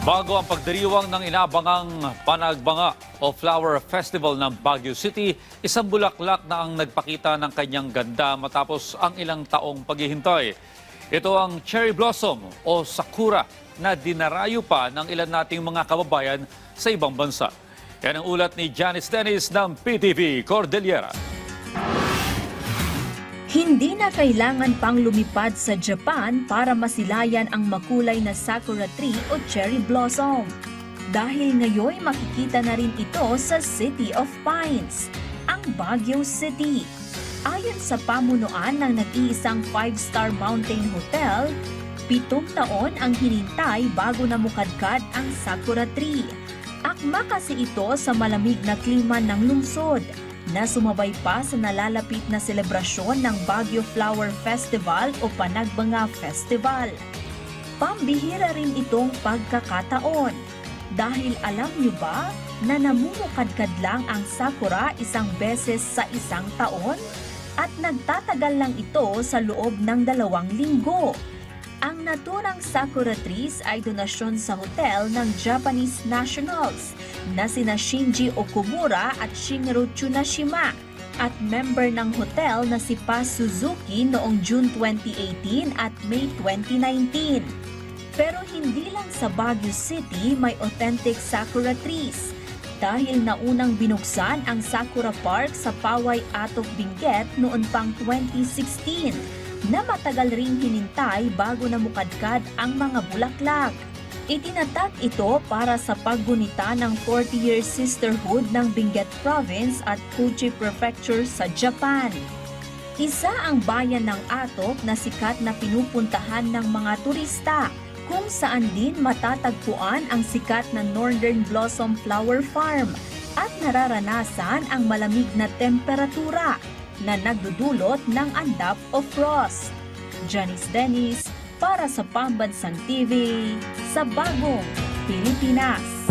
Bago ang pagdiriwang ng inabangang Panagbanga o Flower Festival ng Baguio City, isang bulaklak na ang nagpakita ng kanyang ganda matapos ang ilang taong paghihintay. Ito ang cherry blossom o sakura na dinarayo pa ng ilan nating mga kababayan sa ibang bansa. Yan ang ulat ni Janice Dennis ng PTV Cordillera. Hindi na kailangan pang lumipad sa Japan para masilayan ang makulay na sakura tree o cherry blossom. Dahil ngayon makikita na rin ito sa City of Pines, ang Baguio City. Ayon sa pamunuan ng nag-iisang 5-star mountain hotel, 7 taon ang hinintay bago na mukadkad ang sakura tree. Akma kasi ito sa malamig na klima ng lungsod, na sumabay pa sa nalalapit na selebrasyon ng Baguio Flower Festival o Panagbanga Festival. Pambihira rin itong pagkakataon. Dahil alam niyo ba na namumukadkad lang ang sakura isang beses sa isang taon? At nagtatagal lang ito sa loob ng 2 linggo. Ang naturang sakura trees ay donasyon sa hotel ng Japanese nationals na sina Shinji Okumura at Shigeru Tsunashima at member ng hotel na si Paz Suzuki noong June 2018 at May 2019. Pero hindi lang sa Baguio City may authentic sakura trees dahil naunang binuksan ang Sakura Park sa Poway Atog Benguet noon pang 2016 na matagal ring hinintay bago na mukadkad ang mga bulaklak. Itinatag ito para sa paggunita ng 40-year sisterhood ng Benguet Province at Kochi Prefecture sa Japan. Isa ang bayan ng Atok na sikat na pinupuntahan ng mga turista, kung saan din matatagpuan ang sikat na Northern Blossom Flower Farm at nararanasan ang malamig na temperatura na nagdudulot ng andap o frost. Janice Dennis para sa Pambansang TV sa Bagong Pilipinas.